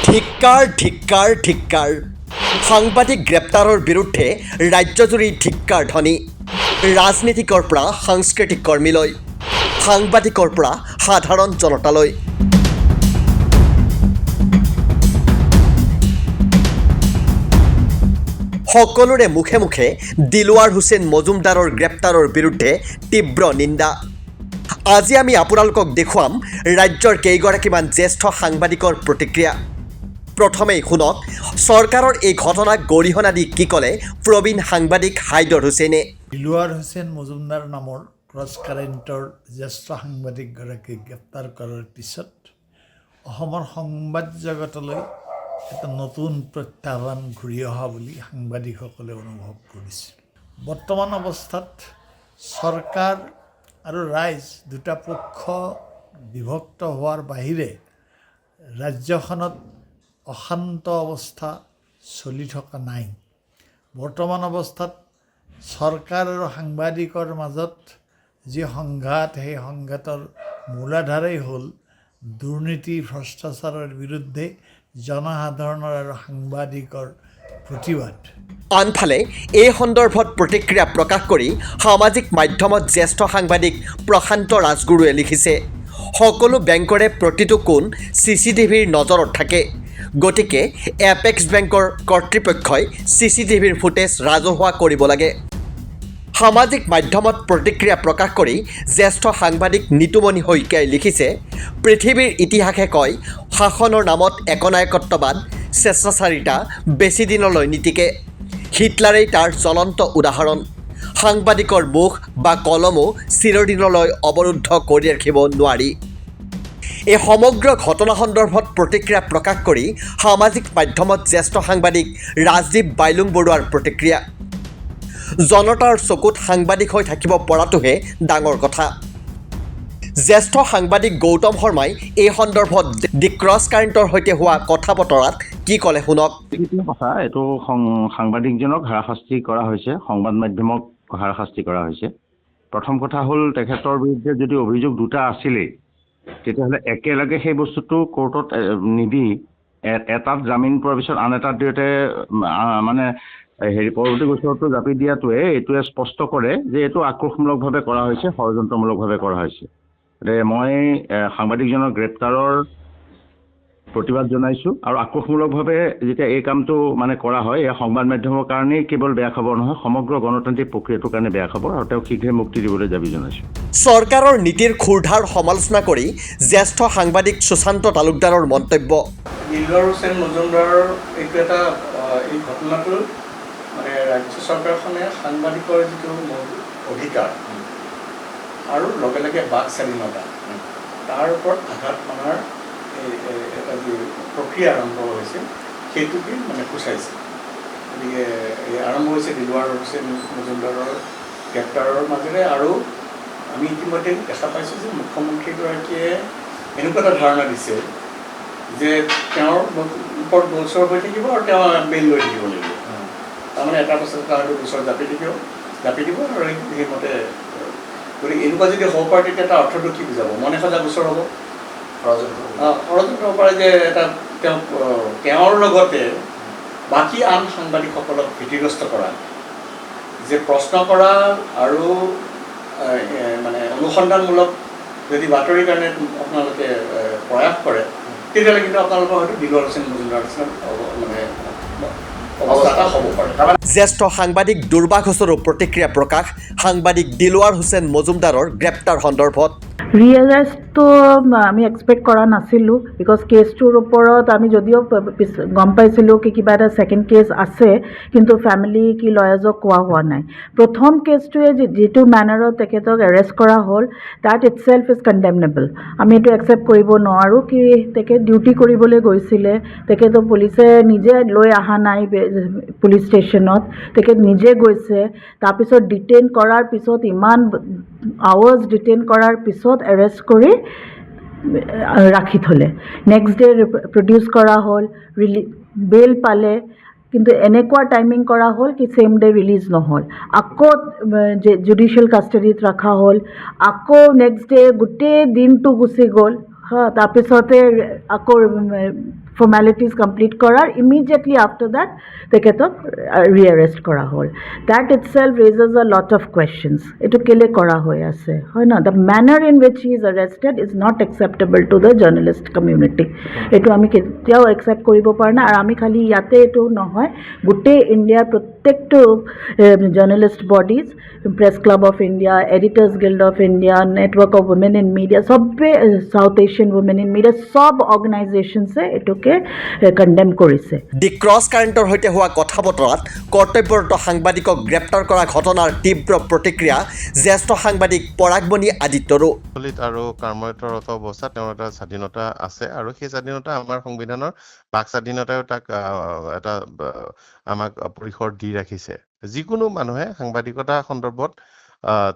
ধিক্কাৰ ধিক্কাৰ ধিক্কাৰ সাংবাদিক গ্ৰেপ্তাৰৰ বিৰুদ্ধে ৰাজ্যজুৰি ধিক্কাৰ ধ্বনি ৰাজনীতিকৰ পৰা সাংস্কৃতিক কৰ্মীলৈ সাংবাদিকৰ পৰা সাধাৰণ জনতালৈ সকলোৰে মুখে মুখে দিলৱাৰ হুছেইন মজুমদাৰৰ গ্ৰেপ্তাৰৰ বিৰুদ্ধে তীব্ৰ নিন্দা। আজি আমি আপোনালোকক দেখুৱাম ৰাজ্যৰ কেইগৰাকীমান জ্যেষ্ঠ সাংবাদিকৰ প্ৰতিক্ৰিয়া। প্ৰথমেই শুনক চৰকাৰৰ এই ঘটনাক গৰিহণা দি কি ক'লে প্ৰবীণ সাংবাদিক হাইদৰ হুছেইনে। দিলৱাৰ হুছেইন মজুমদাৰ নামৰ ক্ৰছ কাৰেণ্টৰ জ্যেষ্ঠ সাংবাদিকগৰাকীক গ্ৰেপ্তাৰ কৰাৰ পিছত অসমৰ সংবাদ জগতলৈ এটা নতুন প্ৰত্যাহ্বান ঘূৰি অহা বুলি সাংবাদিকসকলে অনুভৱ কৰিছে। বৰ্তমান অৱস্থাত চৰকাৰ আৰু ৰাইজ দুটা পক্ষ বিভক্ত হোৱাৰ বাহিৰে ৰাজ্যখনত অশান্ত অৱস্থা চলি থকা নাই। বৰ্তমান অৱস্থাত চৰকাৰ আৰু সাংবাদিকৰ মাজত যি সংঘাত, সেই সংঘাতৰ মূলাধাৰেই হ'ল দুৰ্নীতি ভ্ৰষ্টাচাৰৰ বিৰুদ্ধে জনসাধাৰণৰ আৰু সাংবাদিকৰ প্ৰতিবাদ। আনফালে এই সন্দৰ্ভত প্ৰতিক্ৰিয়া প্ৰকাশ কৰি সামাজিক মাধ্যমত জ্যেষ্ঠ সাংবাদিক প্ৰশান্ত ৰাজগুৰুৱে লিখিছে, সকলো বেংকৰে প্ৰতিটো কোণ CCTVৰ নজৰত থাকে, গতিকে এপেক্স বেংকৰ কৰ্তৃপক্ষই CCTVৰ ফুটেজ ৰাজহুৱা কৰিব লাগে। সামাজিক মাধ্যমত প্ৰতিক্ৰিয়া প্ৰকাশ কৰি জ্যেষ্ঠ সাংবাদিক নিতুমণি শইকীয়াই লিখিছে, পৃথিৱীৰ ইতিহাসে কয় শাসনৰ নামত একনায়কত্ববাদ স্বেচ্ছাচাৰিতা বেছি দিনলৈ নীতিকে। হিটলাৰেই তাৰ জ্বলন্ত উদাহৰণ। সাংবাদিকৰ মুখ বা কলমো চিৰদিনলৈ অৱৰুদ্ধ কৰি ৰাখিব নোৱাৰি। এই সমগ্ৰ ঘটনা সন্দৰ্ভত প্ৰতিক্ৰিয়া প্ৰকাশ কৰি সামাজিক মাধ্যমত জ্যেষ্ঠ সাংবাদিক ৰাজদীপ বাইলুং বৰুৱাৰ প্ৰতিক্ৰিয়া। জনতাৰ চকুত সাংবাদিক হৈ থাকিব পৰাটোহে ডাঙৰ কথা। জ্যেষ্ঠ সাংবাদিক গৌতম শৰ্মাই এই সন্দৰ্ভত দি ক্ৰছ কাৰেণ্টৰ সৈতে হোৱা কথা বতৰাত কি ক'লে শুনক। কথা এইটো সাংবাদিকজনক হাৰাশাস্তি কৰা হৈছে, সংবাদ মাধ্যমক হাৰাশাস্তি কৰা হৈছে। প্ৰথম কথা হ'ল তেখেতৰ বিৰুদ্ধে যদি অভিযোগ দুটা আছিলেই তেতিয়াহ'লে একেলগে সেই বস্তুটো কোৰ্টত নিদি এটাত জামিন পোৱাৰ পিছত আন এটাত জৰিয়তে মানে পৰৱৰ্তী গোচৰটো জাপি দিয়াটোৱে এইটোৱে স্পষ্ট কৰে যে এইটো আক্ৰোশমূলকভাৱে কৰা হৈছে, ষড়যন্ত্ৰমূলকভাৱে কৰা হৈছে। গতিকে মই সাংবাদিকজনৰ গ্ৰেপ্তাৰৰ প্ৰতিবাদ জনাইছোঁ আৰু আক্ৰোশমূলকভাৱে যেতিয়া এই কামটো মানে কৰা হয়, এয়া সংবাদ মাধ্যমৰ কাৰণেই কেৱল বেয়া খবৰ নহয়, সমগ্ৰ গণতান্ত্ৰিক প্ৰক্ৰিয়াটোৰ কাৰণে বেয়া খবৰ আৰু তেওঁক শীঘ্ৰে মুক্তি দিবলৈ দাবী জনাইছোঁ। চৰকাৰৰ নীতিৰ ক্ষুৰধাৰ সমালোচনা কৰি জ্যেষ্ঠ সাংবাদিক সুশান্ত তালুকদাৰৰ মন্তব্য। দিলৱাৰ হুছেইন মজুমদাৰৰ এইটো এটা এই ঘটনাটো মানে ৰাজ্য চৰকাৰখনে সাংবাদিকৰ যিটো অধিকাৰ আৰু লগে লগে বাক স্বাধীনতা তাৰ ওপৰত আঘাত মনাৰ এটা যি প্ৰক্ৰিয়া আৰম্ভ হৈছে সেইটোকে মানে সূচাইছে। গতিকে আৰম্ভ হৈছে দিলৱাৰ হুছেইন মজুমদাৰৰ গ্ৰেপ্তাৰৰ মাজেৰে। আৰু আমি ইতিমধ্যে দেখা পাইছোঁ যে মুখ্যমন্ত্ৰীগৰাকীয়ে এনেকুৱা এটা ধাৰণা দিছে যে তেওঁৰ ওপৰত গোচৰ হৈ থাকিব আৰু তেওঁ বেইল লৈ থাকিব লাগিব। তাৰমানে এটাৰ পাছত এটা হয়তো গোচৰ জাপি দিব আৰু সেইমতে। গতিকে এনেকুৱা যদি হ'ব পাৰে তেতিয়া তাৰ অৰ্থটো কি বুজাব? মনে সজা গোচৰ হ'ব, ষড়যন্ত্ৰ হ'ব পাৰে যে এটা তেওঁৰ লগতে বাকী আন সাংবাদিকসকলক ভীতিগ্ৰস্ত কৰা, যে প্ৰশ্ন কৰা আৰু মানে অনুসন্ধানমূলক যদি বাতৰিৰ কাৰণে আপোনালোকে প্ৰয়াস কৰে তেতিয়াহ'লে কিন্তু আপোনালোকৰ হয়তো দিলৱাৰ হুছেইন মজুমদাৰ মানে অৱস্থা এটা হ'ব পাৰে। জ্যেষ্ঠ সাংবাদিক দুৰ্বা ঘোষৰো প্ৰতিক্ৰিয়া প্ৰকাশ সাংবাদিক দিলৱাৰ হুছেইন মজুমদাৰৰ গ্ৰেপ্তাৰ সন্দৰ্ভত। ৰিয়েলাইজটো আমি এক্সপেক্ট কৰা নাছিলোঁ, বিকজ কেছটোৰ ওপৰত আমি যদিও গম পাইছিলোঁ কি কিবা এটা ছেকেণ্ড কেছ আছে, কিন্তু ফেমিলি কি লয়াৰ্ছক কোৱা হোৱা নাই। প্ৰথম কেছটোৱে যিটো মেনাৰত তেখেতক এৰেষ্ট কৰা হ'ল দেট ইটছেল্ফ ইজ কণ্ডেমনেবল। আমি এইটো একচেপ্ট কৰিব নোৱাৰোঁ কি তেখেত ডিউটি কৰিবলৈ গৈছিলে, তেখেতক পুলিচে নিজে লৈ অহা নাই পুলিচ ষ্টেচনত, তেখেত নিজে গৈছে। তাৰপিছত ডিটেইন কৰাৰ পিছত ইমান আৱাৰ্ছ ডিটেইন কৰাৰ পিছত এৰেষ্ট কৰি ৰাখি থ'লে। নেক্সট ডে প্ৰডিউচ কৰা হ'ল, বেইল পালে, কিন্তু এনেকুৱা টাইমিং কৰা হ'ল কি ছেইম ডে ৰিলিজ নহ'ল। আকৌ জুডিচিয়েল কাষ্টডিত ৰখা হ'ল, আকৌ নেক্সট ডে গোটেই দিনটো গুচি গ'ল। তাৰপিছতে আকৌ ফৰ্মেলিটিজ কমপ্লিট কৰাৰ ইমিডিয়েটলি আফটাৰ দেট তেখেতক ৰিএৰেষ্ট কৰা হ'ল দেট ইট চেল্ফ ৰেজেছ আ লট অফ কুৱেশ্যনছ এইটো কেলে কৰা হৈ আছে হয় ন the manner in which he is arrested is not acceptable to the journalist community এইটো আমি কেতিয়াও একচেপ্ট কৰিব পৰা নাই আৰু আমি খালি ইয়াতে এইটো নহয় গোটেই ইণ্ডিয়াৰ প্ৰত্যেকটো journalist bodies press club of India editors guild of India network of women in media চবে South Asian women in media সব অৰ্গেনাইজেশ্যনছে এইটোকে কণ্ডেম কৰিছে দি ক্ৰছ কাৰেণ্টৰ সৈতে হোৱা কথা বতৰাত কৰ্তব্যৰত সাংবাদিকক গ্ৰেপ্তাৰ কৰা ঘটনাৰ তীব্ৰ প্ৰতিক্ৰিয়া জ্যেষ্ঠ সাংবাদিক পৰাগমণি আদিত্যৰো দলিত আৰু কৰ্মৰত অৱস্থাত তেওঁৰ এটা স্বাধীনতা আছে আৰু সেই স্বাধীনতা আমাৰ সংবিধানৰ বাক স্বাধীনতাও তাক এটা আমাক পৰিসৰ দি ৰাখিছে যিকোনো মানুহে সাংবাদিকতা সন্দৰ্ভত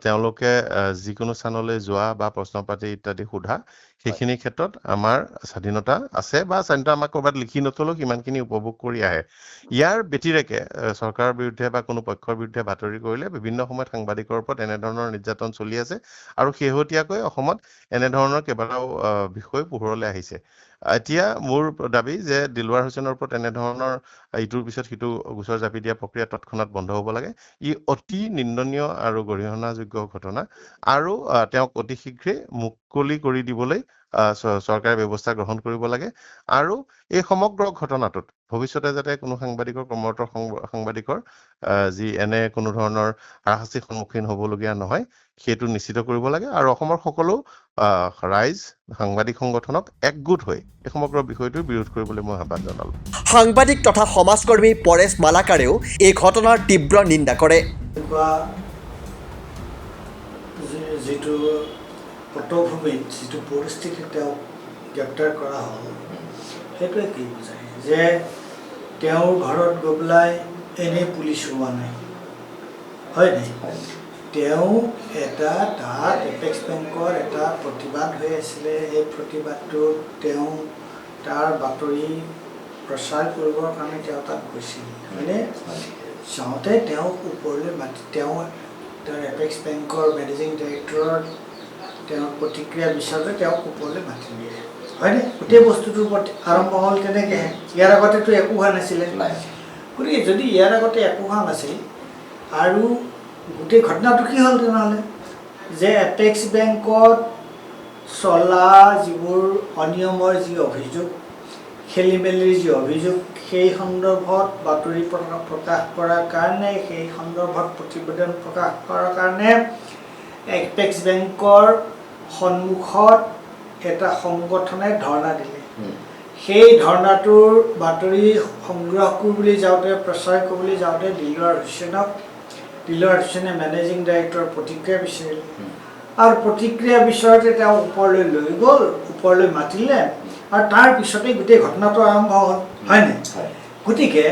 তেওঁলোকে যিকোনো স্থানলৈ যোৱা বা প্ৰশ্ন পাতি ইত্যাদি সোধা সেইখিনি ক্ষেত্ৰত আমাৰ স্বাধীনতা আছে বা স্বাধীনতা আমাক ক'ৰবাত লিখি নথলেও সিমানখিনি উপভোগ কৰি আহে ইয়াৰ ব্যতিৰেকে চৰকাৰৰ বিৰুদ্ধে বা কোনো পক্ষৰ বিৰুদ্ধে বাতৰি কৰিলে বিভিন্ন সময়ত সাংবাদিকৰ ওপৰত এনেধৰণৰ নিৰ্যাতন চলি আছে আৰু শেহতীয়াকৈ অসমত এনেধৰণৰ কেইবাটাও বিষয় পোহৰলৈ আহিছে এতিয়া মোৰ দাবী যে দিলৱাৰ হুছেইনৰ ওপৰত এনেধৰণৰ ইটোৰ পিছত সিটো গোচৰ জাপি দিয়া প্ৰক্ৰিয়া তৎক্ষণাত বন্ধ হ'ব লাগে ই অতি নিন্দনীয় আৰু গৰিহণাযোগ্য ঘটনা আৰু তেওঁক অতি শীঘ্ৰে মুকলি কৰি দিবলৈ চৰকাৰে ব্যৱস্থা গ্ৰহণ কৰিব লাগে আৰু এই সমগ্ৰ ঘটনাটোত ভৱিষ্যতে যাতে কোনো সাংবাদিকৰ কৰ্মৰত সাংবাদিকৰ যি এনে কোনো ধৰণৰ হাৰাশাস্তিৰ সন্মুখীন হ'বলগীয়া নহয় সেইটো নিশ্চিত কৰিব লাগে আৰু অসমৰ সকলো ৰাইজ সাংবাদিক সংগঠনক একগোট হৈ এই সমগ্ৰ বিষয়টোৰ বিৰোধ কৰিবলৈ মই আহ্বান জনালোঁ সাংবাদিক তথা সমাজকৰ্মী পৰেশ মালাকাৰেও এই ঘটনাৰ তীব্ৰ নিন্দা কৰে যিটো পটভূমিত যিটো পৰিস্থিতি তেওঁক গ্ৰেপ্তাৰ কৰা হ'ল সেইটোৱে কি বুজায় যে তেওঁৰ ঘৰত গৈ পেলাই এনেই পুলিচ সোমোৱা নাই হয় নাই তেওঁ এটা তাত এপেক্স বেংকৰ এটা প্ৰতিবাদ হৈ আছিলে সেই প্ৰতিবাদটোত তেওঁ তাৰ বাতৰি প্ৰচাৰ কৰিবৰ কাৰণে তেওঁ তাত গৈছিল হয়নে যাওঁতে তেওঁক ওপৰলৈ মাতি তেওঁ এপেক্স বেংকৰ মেনেজিং ডাইৰেক্টৰৰ তেওঁৰ প্ৰতিক্ৰিয়া বিচাৰোঁতে তেওঁক ওপৰলৈ মাতি দিয়ে হয়নে গোটেই বস্তুটোৰ ওপৰত আৰম্ভ হ'ল তেনেকৈ ইয়াৰ আগতেতো একো হোৱা নাছিলে গতিকে যদি ইয়াৰ আগতে একো হোৱা নাছিল আৰু গোটেই ঘটনাটো কি হ'ল তেনেহ'লে যে এপেক্স বেংকত চলা যিবোৰ অনিয়মৰ যি অভিযোগ খেলি মেলিৰ যি অভিযোগ সেই সন্দৰ্ভত বাতৰি প্ৰকাশ কৰাৰ কাৰণে সেই সন্দৰ্ভত প্ৰতিবেদন প্ৰকাশ কৰাৰ কাৰণে এপেক্স বেংকৰ সন্মুখত এটা সংগঠনে ধৰ্ণা দিলে সেই ধৰ্ণাটোৰ বাতৰি সংগ্ৰহ কৰিবলৈ যাওঁতে প্ৰচাৰ কৰিবলৈ যাওঁতে দিলৱাৰ হুছেইনে মেনেজিং ডাইৰেক্টৰৰ প্ৰতিক্ৰিয়া বিচাৰিলে আৰু প্ৰতিক্ৰিয়া বিচাৰোঁতে তেওঁ ওপৰলৈ লৈ গ'ল ওপৰলৈ মাতিলে আৰু তাৰ পিছতেই গোটেই ঘটনাটো আৰম্ভ হ'ল হয়নে গতিকে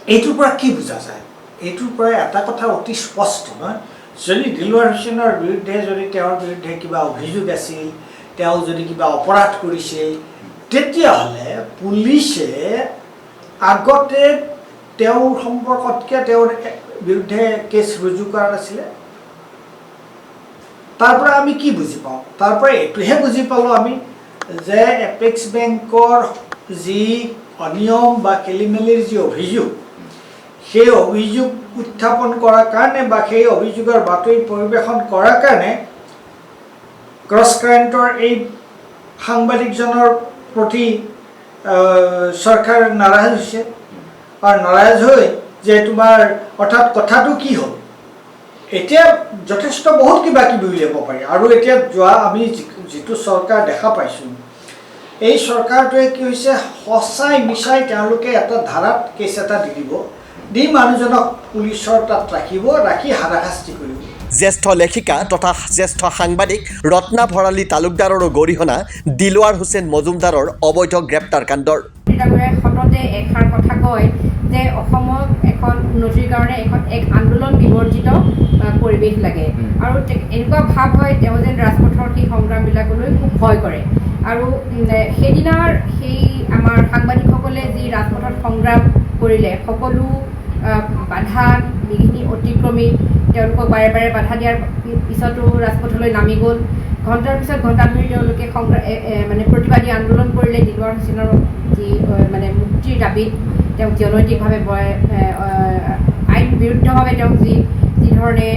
এইটোৰ পৰা কি বুজা যায় এইটোৰ পৰা এটা কথা অতি স্পষ্ট নহয় যদি দিলৱাৰ হুছেইনৰ বিৰুদ্ধে যদি তেওঁৰ বিৰুদ্ধে কিবা অভিযোগ আছিল তেওঁ যদি কিবা অপৰাধ কৰিছিল তেতিয়াহ'লে পুলিচে আগতে তেওঁৰ সম্পৰ্কতকৈ তেওঁৰ বিৰুদ্ধে কেছ ৰুজু কৰা নাছিলে তাৰ পৰা আমি কি বুজি পাওঁ তাৰ পৰা এইটোহে বুজি পালোঁ আমি যে এপেক্স বেংকৰ যি অনিয়ম বা খেলি মেলিৰ যি অভিযোগ সেই অভিযোগ উত্থাপন কৰাৰ কাৰণে বা সেই অভিযোগৰ বাতৰি পৰিৱেশন কৰাৰ কাৰণে ক্ৰছ কাৰেণ্টৰ এই সাংবাদিকজনৰ প্ৰতি চৰকাৰ নাৰাজ হৈছে আৰু নাৰাজ হৈ যে তোমাৰ অৰ্থাৎ কথাটো কি হ'ল এতিয়া যথেষ্ট বহুত কিবা কিবি উলিয়াব পাৰি আৰু এতিয়া যোৱা আমি যিটো চৰকাৰ দেখা পাইছোঁ এই চৰকাৰটোৱে কি হৈছে সঁচাই মিছাই তেওঁলোকে এটা ধাৰাত কেছ এটা দি দিব দি মানুহজনক পুলিচৰ তাত ৰাখিব ৰাখি হাৰাশাস্তি কৰিব জ্যেষ্ঠ লেখিকা তথা জ্যেষ্ঠ সাংবাদিক ৰত্না ভৰালী তালুকদাৰৰো গৰিহণা দিলৱাৰ হুছেইন মজুমদাৰৰ অবৈধ গ্ৰেপ্তাৰ কাণ্ডৰ সততে এষাৰ কথা কয় যে অসমক এখন উন্নতিৰ কাৰণে এক আন্দোলন বিবৰ্জিত পৰিৱেশ লাগে আৰু এনেকুৱা ভাৱ হয় তেওঁ যেন ৰাজপথৰ সেই সংগ্ৰামবিলাকলৈ খুব ভয় কৰে আৰু সেইদিনাৰ সেই আমাৰ সাংবাদিকসকলে যি ৰাজপথত সংগ্ৰাম কৰিলে সকলো বাধা বিঘিনি অতিক্ৰমী তেওঁলোকক বাৰে বাৰে বাধা দিয়াৰ পিছতো ৰাজপথলৈ নামি গ'ল ঘণ্টাৰ পিছত ঘণ্টা ধৰি তেওঁলোকে মানে প্ৰতিবাদী আন্দোলন কৰিলে দিলৱাৰ হুছেইনৰ যি মানে মুক্তিৰ দাবীত তেওঁক যি অনৈতিকভাৱে আইন বিৰুদ্ধভাৱে তেওঁক যি ধৰণে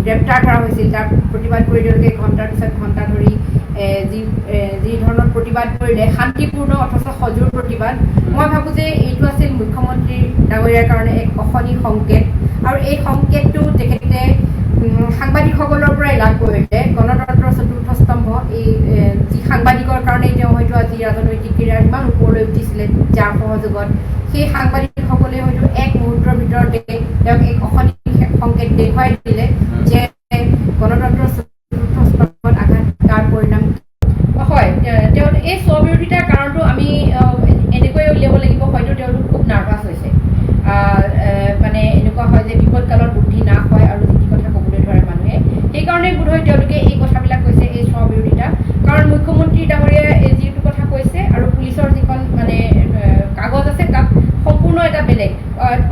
গ্ৰেপ্তাৰ কৰা হৈছিল তাৰ প্ৰতিবাদ কৰি তেওঁলোকে ঘণ্টাৰ পিছত ঘণ্টা ধৰি যি ধৰণৰ প্ৰতিবাদ কৰিলে শান্তিপূৰ্ণ অথচ সজোৰ প্ৰতিবাদ, মই ভাবোঁ যে এইটো আছিল মুখ্যমন্ত্ৰী ডাঙৰীয়াৰ কাৰণে এক অশনি সংকেত। আৰু এই সংকেতটো তেখেতে সাংবাদিকসকলৰ পৰাই লাভ কৰিলে। গণতন্ত্ৰৰ চতুৰ্থ স্তম্ভ এই যি সাংবাদিকৰ কাৰণেই তেওঁ হয়তো আজি ৰাজনৈতিক ক্ৰীড়াৰ ইমান ওপৰলৈ উঠিছিলে, যাৰ সহযোগত সেই সাংবাদিকসকলে হয়তো এক মুহূৰ্তৰ ভিতৰতে তেওঁক এক অশনি সংকেত দেখুৱাই দিলে যে গণতন্ত্ৰৰ চতুৰ্থ স্তম্ভত আঘাত তাৰ পৰিণাম হয়। তেওঁ এই স্ববিৰোধিতাৰ কাৰণটো আমি এনেকৈ উলিয়াব লাগিব, হয়তো তেওঁলোক খুব নাৰ্ভাছ হৈছে। মানে এনেকুৱা হয় যে বিপদকালত বুদ্ধি নাশ হয় আৰু যি কথা ক'বলৈ ধৰে মানুহে, সেইকাৰণে বোধহয় তেওঁলোকে এই কথাবিলাক কৈছে, এই স্ববিৰোধিতা। কাৰণ মুখ্যমন্ত্ৰী ডাঙৰীয়াই যিটো কথা কৈছে আৰু পুলিচৰ যিখন মানে কাগজ আছে তাত সম্পূৰ্ণ এটা বেলেগ।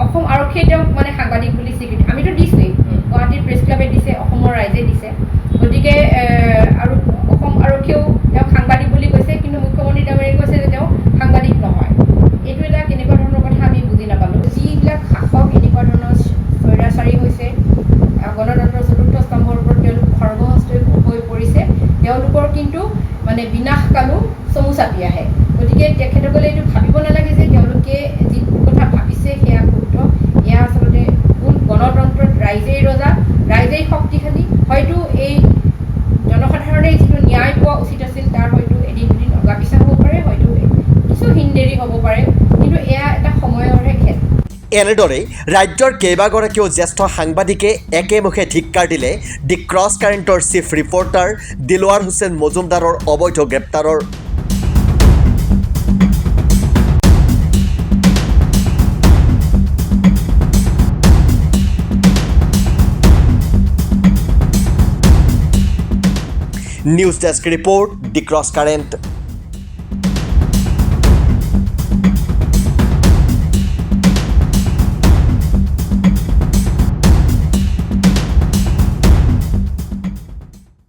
অসম আৰক্ষীয়ে তেওঁক মানে সাংবাদিক বুলি স্বীকৃতি আমিতো দিছোৱেই, গুৱাহাটী প্ৰেছ ক্লাবে দিছে, অসমৰ ৰাইজে দিছে। গতিকে আৰু অসম আৰক্ষীয়েও তেওঁক সাংবাদিক বুলি কৈছে, কিন্তু মুখ্যমন্ত্ৰী ডাঙৰীয়াই কৈছে যে তেওঁ সাংবাদিক নহয়। এইটো এটা কেনেকুৱা ধৰণৰ কথা আমি বুজি নাপালোঁ। যিবিলাক শাসক এনেকুৱা ধৰণৰ স্বৈৰাচাৰী হৈছে, গণতন্ত্ৰৰ চতুৰ্থ স্তম্ভৰ ওপৰত তেওঁলোক সৰ্বহস্ত হৈ পৰিছে, তেওঁলোকৰ কিন্তু মানে বিনাশকালো চমু চাপি আহে। গতিকে তেখেতসকলে এইটো ভাবিব নালাগে যে তেওঁলোকে যিটো কথা ভাবিছে সেয়া শুদ্ধ। এয়া আচলতে ভুল। গণতন্ত্ৰত ৰাইজেই ৰজা, ৰাইজেই শক্তিশালী। হয়তো এই জনসাধাৰণে যিটো ন্যায় পোৱা উচিত আছিল তাৰ হয়তো এদিন দুদিন অগা পিছা হ'ব পাৰে, হয়তো কিছু হিনদেৰি হ'ব পাৰে, কিন্তু এয়া এটা সময়ৰহে খেল। এনেদৰেই ৰাজ্যৰ কেইবাগৰাকীও জ্যেষ্ঠ সাংবাদিকে একেমুখে ধিক্কাৰ দিলে দি ক্ৰছ কাৰেণ্টৰ চিফ ৰিপৰ্টাৰ দিলৱাৰ হুছেইন মজুমদাৰৰ অবৈধ গ্ৰেপ্তাৰৰ। নিউজ ডেস্ক ৰিপৰ্ট দি ক্ৰছ কাৰেণ্ট।